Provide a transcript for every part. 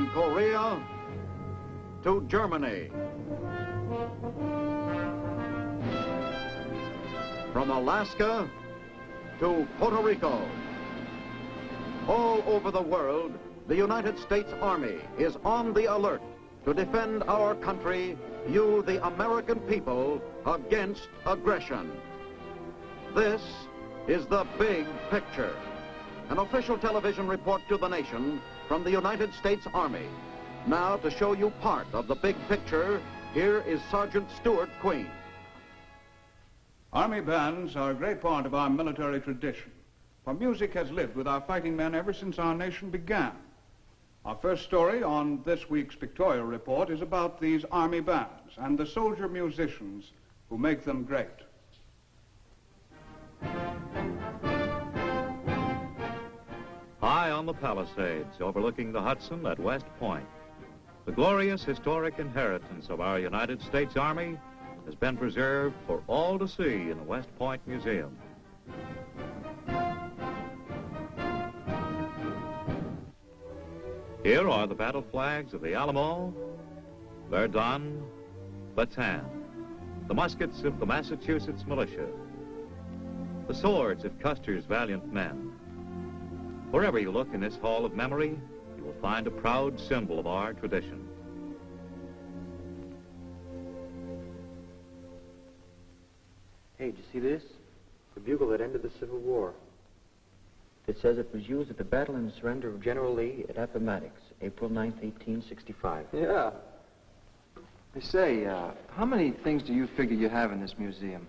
From Korea to Germany. From Alaska to Puerto Rico. All over the world, the United States Army is on the alert to defend our country, you, the American people, against aggression. This is the big picture. An official television report to the nation from the United States Army. Now, to show you part of the big picture, here is Sergeant Stuart Queen. Army bands are a great part of our military tradition, for music has lived with our fighting men ever since our nation began. Our first story on this week's Pictorial Report is about these Army bands and the soldier musicians who make them great. High on the Palisades, overlooking the Hudson at West Point, the glorious historic inheritance of our United States Army has been preserved for all to see in the West Point Museum. Here are the battle flags of the Alamo, Verdun, Bataan, the muskets of the Massachusetts militia, the swords of Custer's valiant men. Wherever you look in this hall of memory, you will find a proud symbol of our tradition. Hey, did you see this? The bugle that ended the Civil War. It says it was used at the battle and surrender of General Lee at Appomattox, April 9th, 1865. Yeah. They say, how many things do you figure you have in this museum?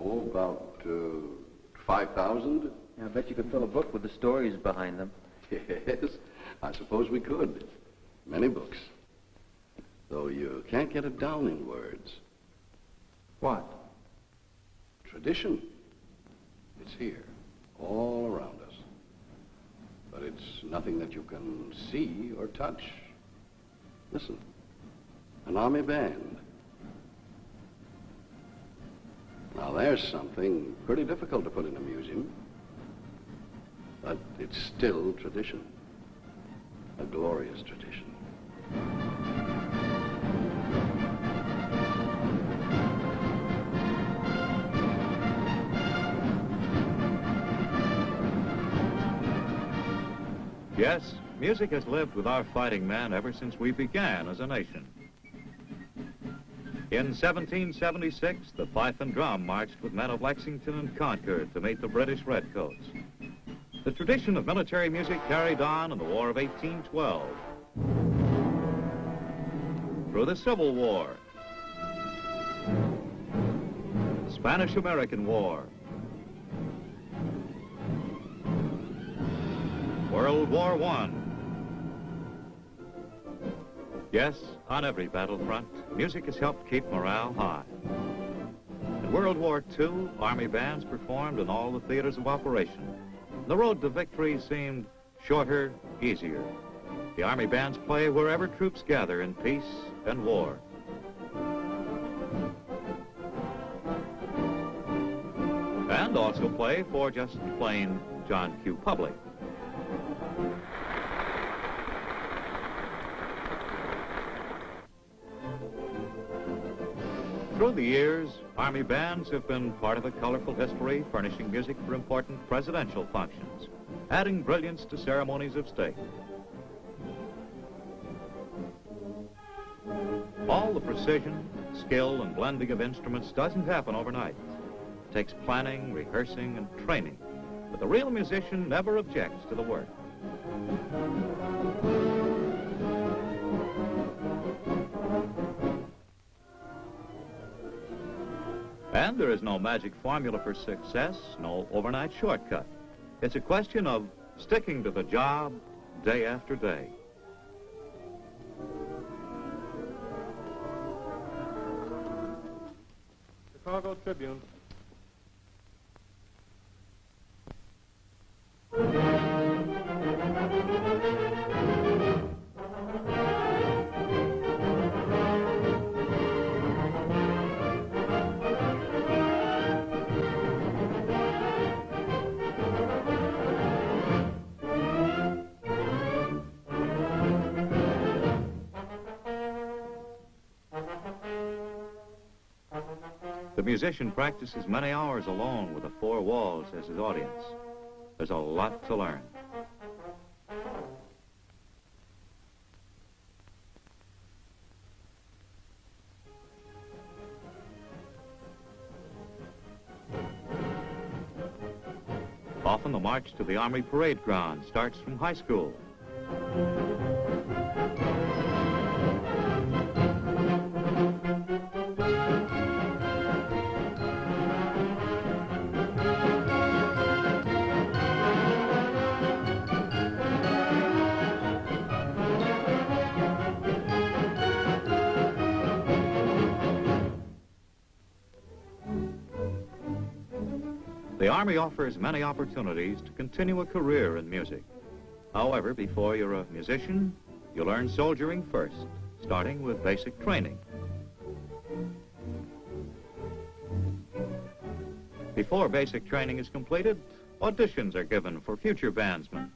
Oh, about 5,000. Yeah, I bet you could fill a book with the stories behind them. Yes, I suppose we could. Many books. Though you can't get it down in words. What? Tradition. It's here, all around us. But it's nothing that you can see or touch. Listen, an army band. Now there's something pretty difficult to put in a museum. But it's still tradition. A glorious tradition. Yes, music has lived with our fighting men ever since we began as a nation. In 1776, the fife and drum marched with men of Lexington and Concord to meet the British Redcoats. The tradition of military music carried on in the War of 1812. Through the Civil War, the Spanish-American War, World War I. Yes, on every battlefront, music has helped keep morale high. In World War II, Army bands performed in all the theaters of operation. The road to victory seemed shorter, easier. The Army bands play wherever troops gather in peace and war. And also play for just plain John Q. public. Through the years, Army bands have been part of a colorful history, furnishing music for important presidential functions, adding brilliance to ceremonies of state. All the precision, skill, and blending of instruments doesn't happen overnight. It takes planning, rehearsing, and training, but the real musician never objects to the work. And there is no magic formula for success, no overnight shortcut. It's a question of sticking to the job day after day. Chicago Tribune. The musician practices many hours alone with the four walls as his audience. There's a lot to learn. Often the march to the Army parade ground starts from high school. The Army offers many opportunities to continue a career in music. However, before you're a musician, you learn soldiering first, starting with basic training. Before basic training is completed, auditions are given for future bandsmen.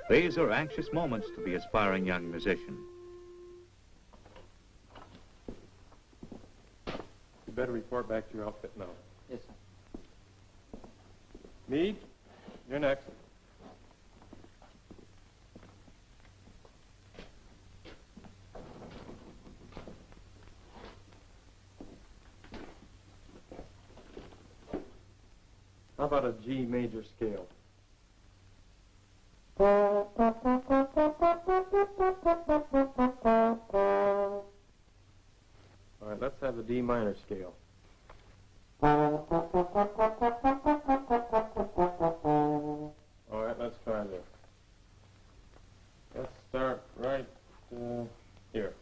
These are anxious moments to the aspiring young musician. You better report back to your outfit now. Yes, sir. Meade, you're next. How about a G major scale? All right, let's have the D minor scale. All right, let's try this. Let's start right here.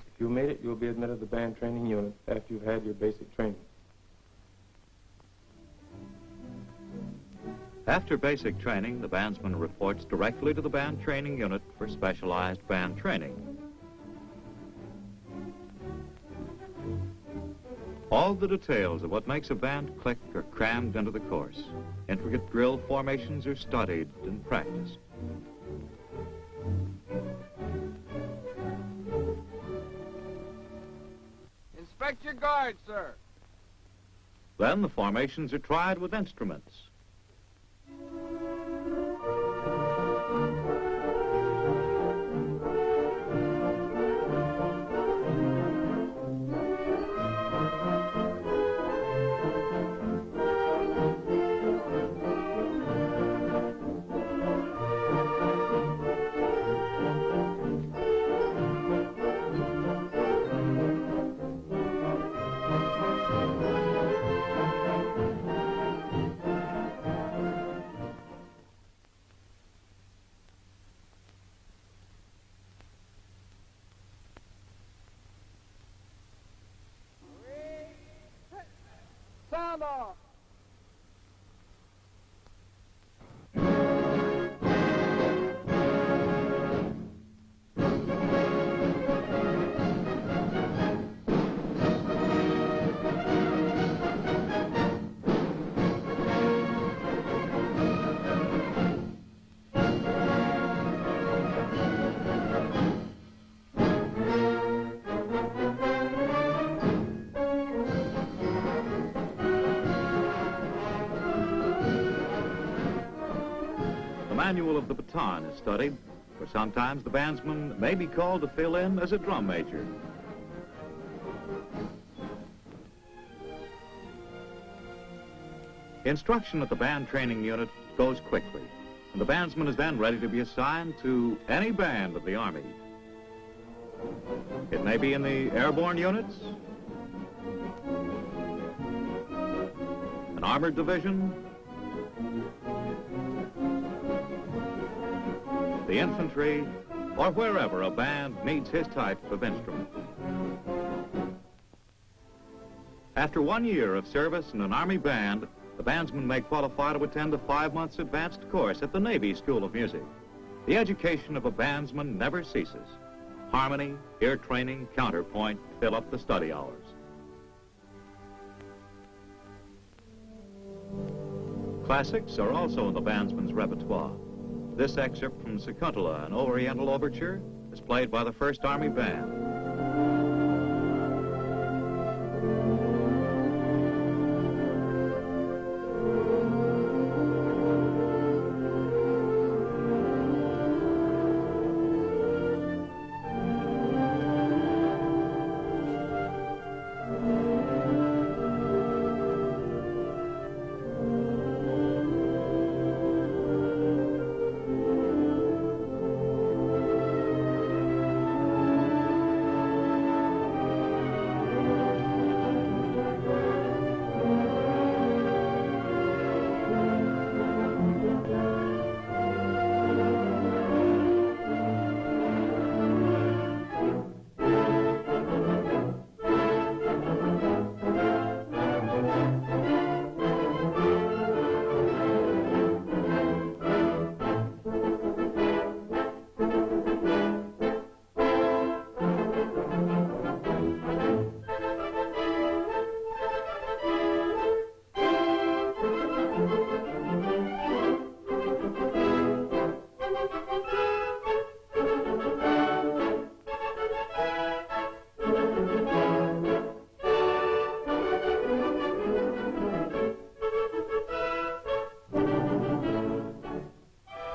If you made it, you'll be admitted to the band training unit after you've had your basic training. After basic training, the bandsman reports directly to the band training unit for specialized band training. All the details of what makes a band click are crammed into the course. Intricate drill formations are studied and practiced. Inspect your guard, sir. Then the formations are tried with instruments. Sound off. The manual of the baton is studied, for sometimes the bandsman may be called to fill in as a drum major. Instruction at the band training unit goes quickly, and the bandsman is then ready to be assigned to any band of the Army. It may be in the airborne units, an armored division, the infantry, or wherever a band needs his type of instrument. After 1 year of service in an Army band, the bandsman may qualify to attend a 5 months advanced course at the Navy School of Music. The education of a bandsman never ceases. Harmony, ear training, counterpoint fill up the study hours. Classics are also in the bandsman's repertoire. This excerpt from Sakuntala, an Oriental overture, is played by the 1st Army Band.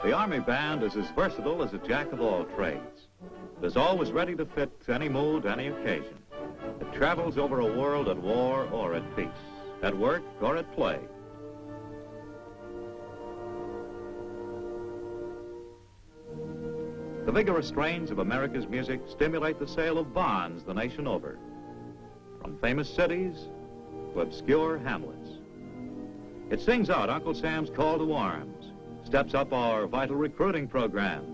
The Army Band is as versatile as a jack of all trades. It is always ready to fit any mood, any occasion. It travels over a world at war or at peace, at work or at play. The vigorous strains of America's music stimulate the sale of bonds the nation over, from famous cities to obscure hamlets. It sings out Uncle Sam's call to arms, steps up our vital recruiting program,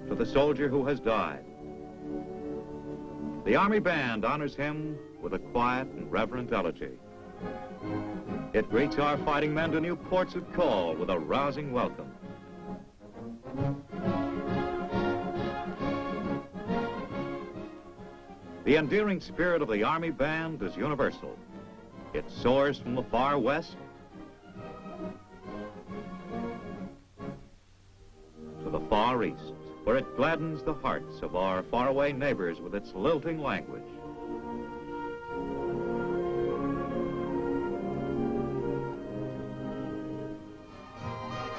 to the soldier who has died. The Army Band honors him with a quiet and reverent elegy. It greets our fighting men to new ports of call with a rousing welcome. The endearing spirit of the Army Band is universal. It soars from the far west to the far east, where it gladdens the hearts of our faraway neighbors with its lilting language.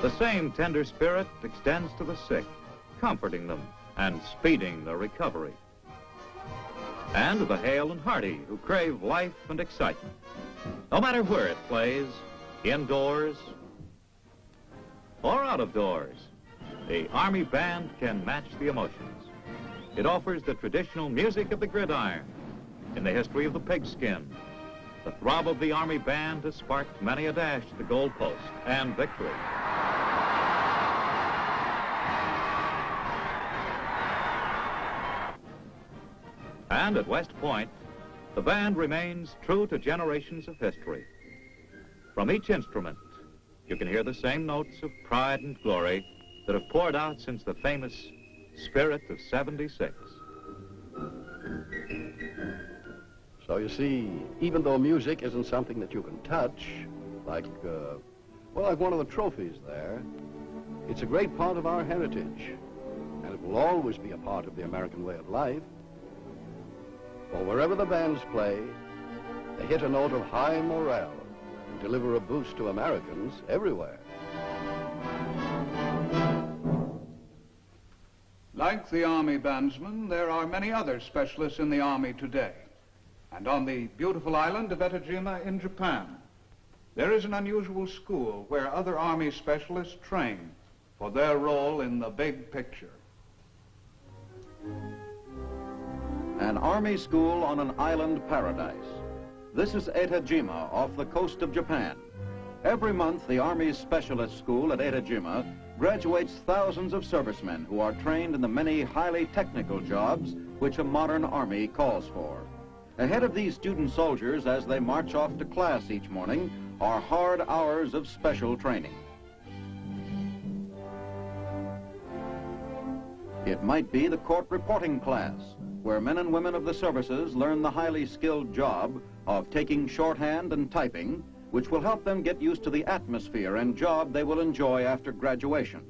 The same tender spirit extends to the sick, comforting them and speeding their recovery. And to the hale and hearty who crave life and excitement. No matter where it plays, indoors or out of doors, the Army Band can match the emotions. It offers the traditional music of the gridiron. In the history of the pigskin, the throb of the Army Band has sparked many a dash to the goalpost and victory. And at West Point, the band remains true to generations of history. From each instrument, you can hear the same notes of pride and glory that have poured out since the famous Spirit of '76. So you see, even though music isn't something that you can touch, like one of the trophies there, it's a great part of our heritage, and it will always be a part of the American way of life. For wherever the bands play, they hit a note of high morale and deliver a boost to Americans everywhere. Like the Army bandsman, there are many other specialists in the Army today. And on the beautiful island of Etajima in Japan, there is an unusual school where other Army specialists train for their role in the big picture. An Army school on an island paradise. This is Etajima off the coast of Japan. Every month, the Army's specialist school at Etajima graduates thousands of servicemen who are trained in the many highly technical jobs which a modern Army calls for. Ahead of these student soldiers as they march off to class each morning are hard hours of special training. It might be the court reporting class, where men and women of the services learn the highly skilled job of taking shorthand and typing, which will help them get used to the atmosphere and job they will enjoy after graduation.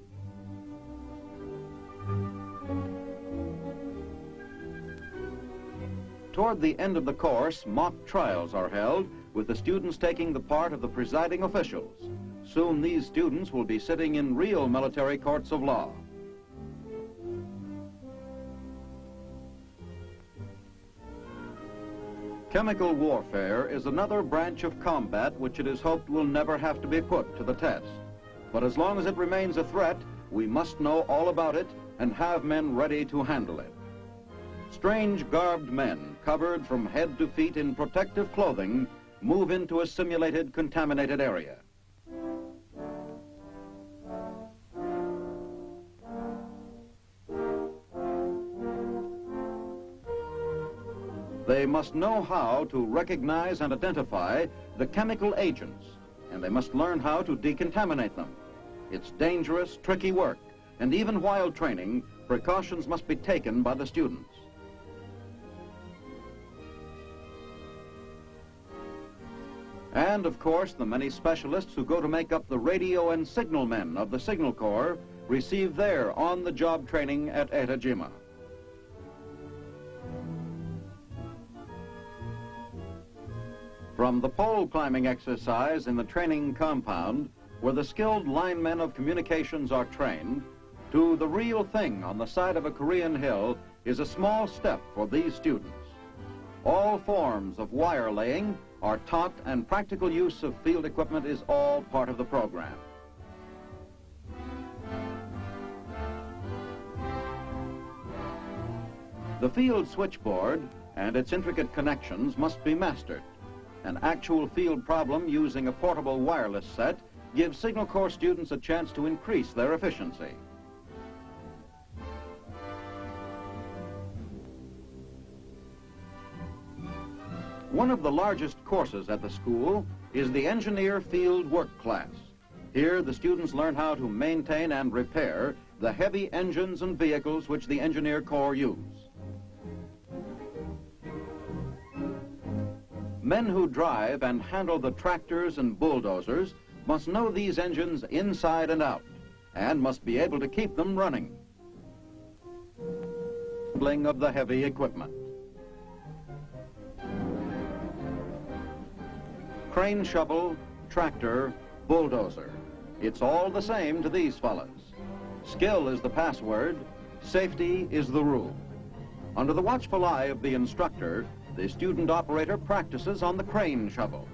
Toward the end of the course, mock trials are held, with the students taking the part of the presiding officials. Soon these students will be sitting in real military courts of law. Chemical warfare is another branch of combat which it is hoped will never have to be put to the test. But as long as it remains a threat, we must know all about it and have men ready to handle it. Strange garbed men, covered from head to feet in protective clothing, move into a simulated contaminated area. They must know how to recognize and identify the chemical agents, and they must learn how to decontaminate them. It's dangerous, tricky work, and even while training, precautions must be taken by the students. And, of course, the many specialists who go to make up the radio and signal men of the Signal Corps receive their on-the-job training at Etajima. From the pole climbing exercise in the training compound, where the skilled linemen of communications are trained, to the real thing on the side of a Korean hill is a small step for these students. All forms of wire laying are taught, and practical use of field equipment is all part of the program. The field switchboard and its intricate connections must be mastered. An actual field problem using a portable wireless set gives Signal Corps students a chance to increase their efficiency. One of the largest courses at the school is the Engineer Field Work class. Here, the students learn how to maintain and repair the heavy engines and vehicles which the Engineer Corps use. Men who drive and handle the tractors and bulldozers must know these engines inside and out, and must be able to keep them running. Handling of the heavy equipment. Crane shovel, tractor, bulldozer. It's all the same to these fellas. Skill is the password, safety is the rule. Under the watchful eye of the instructor, the student operator practices on the crane shovel.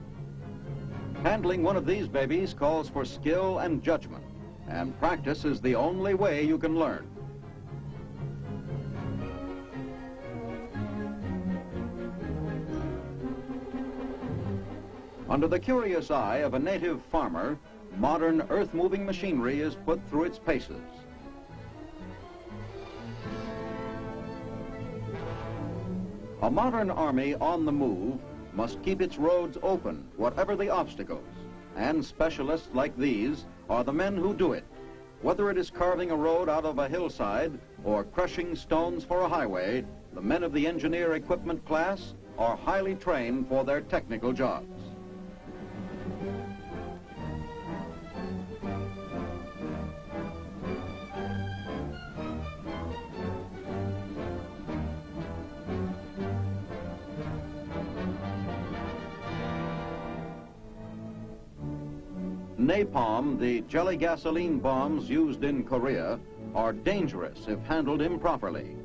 Handling one of these babies calls for skill and judgment, and practice is the only way you can learn. Under the curious eye of a native farmer, modern earth-moving machinery is put through its paces. A modern army on the move must keep its roads open, whatever the obstacles, and specialists like these are the men who do it. Whether it is carving a road out of a hillside or crushing stones for a highway, the men of the engineer equipment class are highly trained for their technical jobs. Napalm, the jelly gasoline bombs used in Korea, are dangerous if handled improperly.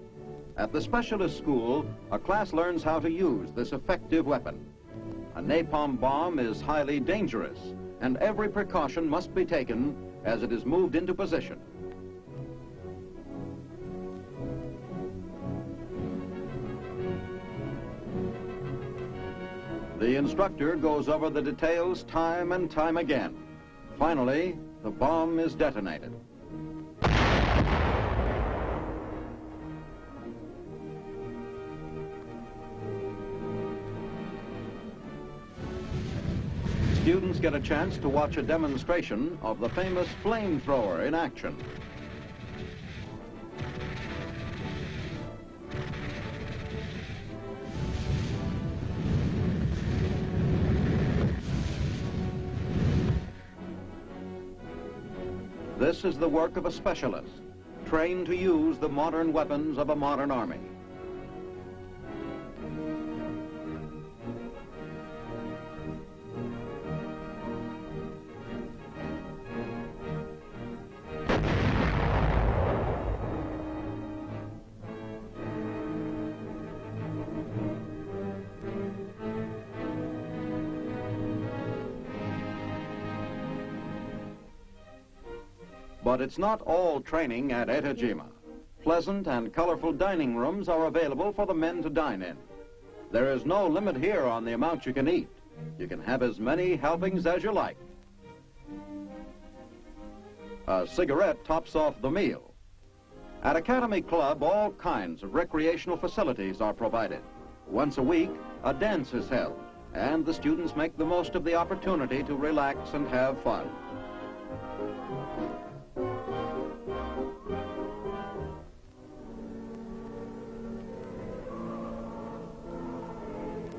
At the specialist school, a class learns how to use this effective weapon. A napalm bomb is highly dangerous, and every precaution must be taken as it is moved into position. The instructor goes over the details time and time again. Finally, the bomb is detonated. students get a chance to watch a demonstration of the famous flamethrower in action. This is the work of a specialist, trained to use the modern weapons of a modern army. But it's not all training at Etajima. Pleasant and colorful dining rooms are available for the men to dine in. There is no limit here on the amount you can eat. You can have as many helpings as you like. A cigarette tops off the meal. At Academy Club, all kinds of recreational facilities are provided. Once a week, a dance is held, and the students make the most of the opportunity to relax and have fun.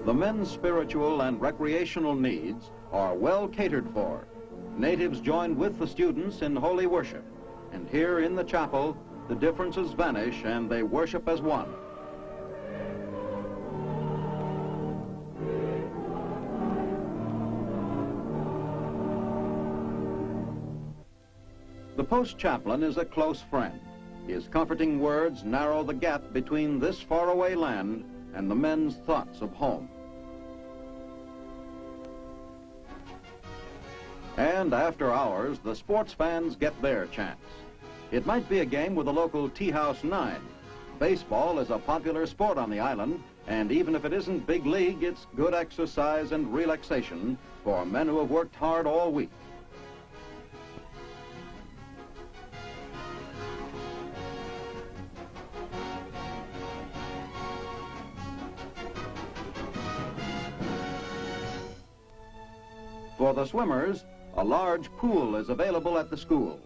The men's spiritual and recreational needs are well catered for. Natives join with the students in holy worship, and here in the chapel, the differences vanish and they worship as one. The post chaplain is a close friend. His comforting words narrow the gap between this faraway land and the men's thoughts of home. And after hours, the sports fans get their chance. It might be a game with a local Tea House 9. Baseball is a popular sport on the island, and even if it isn't big league, it's good exercise and relaxation for men who have worked hard all week. For the swimmers, a large pool is available at the school.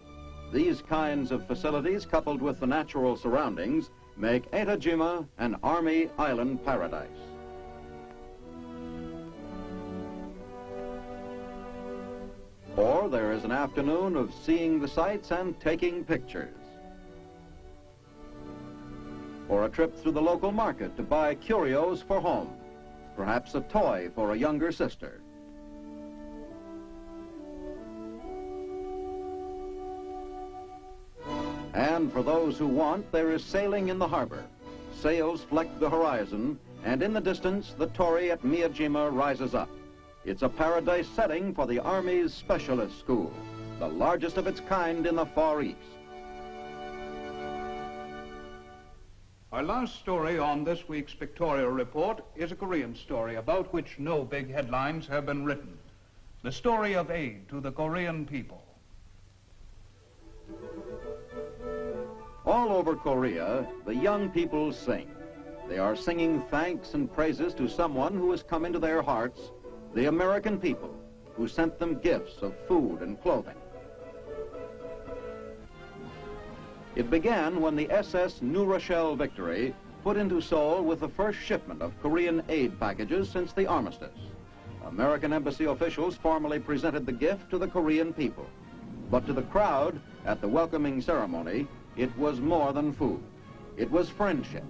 These kinds of facilities, coupled with the natural surroundings, make Etajima an Army island paradise. Or there is an afternoon of seeing the sights and taking pictures. Or a trip through the local market to buy curios for home, perhaps a toy for a younger sister. And for those who want, there is sailing in the harbor. Sails fleck the horizon, and in the distance, the torii at Miyajima rises up. It's a paradise setting for the Army's specialist school, the largest of its kind in the Far East. Our last story on this week's Pictorial Report is a Korean story about which no big headlines have been written. The story of aid to the Korean people. All over Korea, the young people sing. They are singing thanks and praises to someone who has come into their hearts, the American people, who sent them gifts of food and clothing. It began when the SS New Rochelle Victory put into Seoul with the first shipment of Korean aid packages since the armistice. American embassy officials formally presented the gift to the Korean people. But to the crowd at the welcoming ceremony, it was more than food. It was friendship,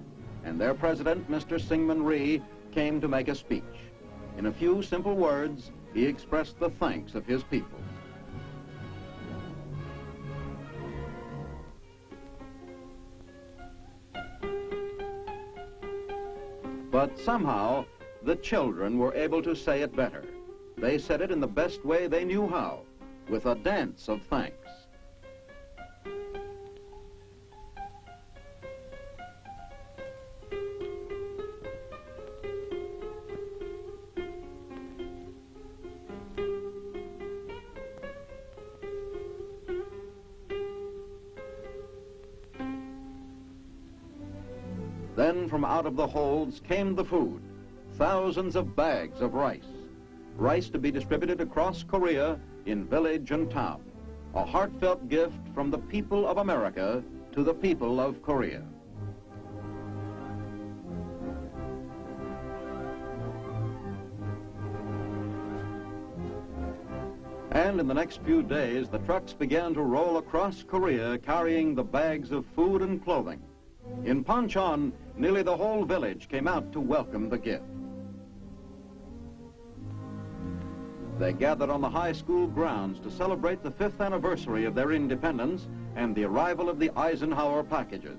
and their president, Mr. Syngman Rhee, came to make a speech. In a few simple words, he expressed the thanks of his people. But somehow, the children were able to say it better. They said it in the best way they knew how, with a dance of thanks. Then from out of the holds came the food, thousands of bags of rice. rice to be distributed across Korea in village and town. A heartfelt gift from the people of America to the people of Korea. And in the next few days, the trucks began to roll across Korea carrying the bags of food and clothing. In Pancheon, nearly the whole village came out to welcome the gift. They gathered on the high school grounds to celebrate the 5th anniversary of their independence and the arrival of the Eisenhower packages.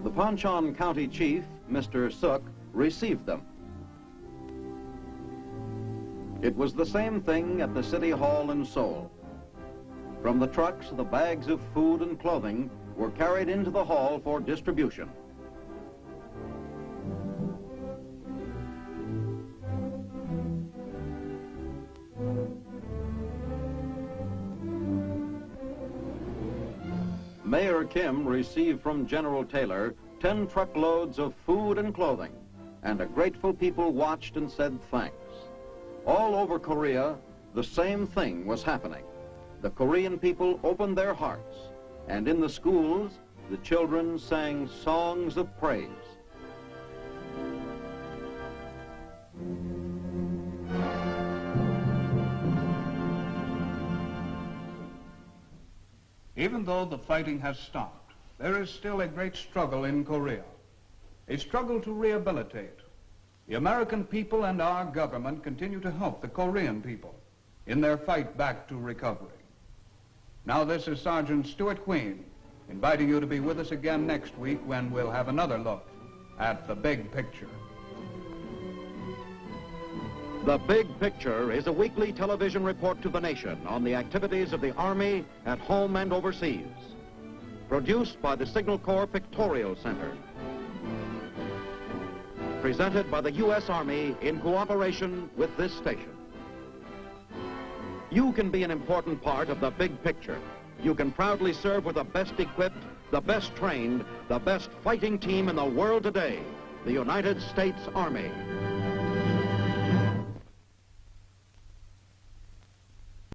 The Pancheon County Chief, Mr. Suk, received them. It was the same thing at the City Hall in Seoul. From the trucks, the bags of food and clothing were carried into the hall for distribution. Mayor Kim received from General Taylor 10 truckloads of food and clothing, and a grateful people watched and said thanks. All over Korea, the same thing was happening. The Korean people opened their hearts, and in the schools, the children sang songs of praise. Even though the fighting has stopped, there is still a great struggle in Korea, a struggle to rehabilitate. The American people and our government continue to help the Korean people in their fight back to recovery. Now this is Sergeant Stuart Queen, inviting you to be with us again next week when we'll have another look at the big picture. The Big Picture is a weekly television report to the nation on the activities of the Army at home and overseas. Produced by the Signal Corps Pictorial Center. Presented by the U.S. Army in cooperation with this station. You can be an important part of the big picture. You can proudly serve with the best equipped, the best trained, the best fighting team in the world today, the United States Army.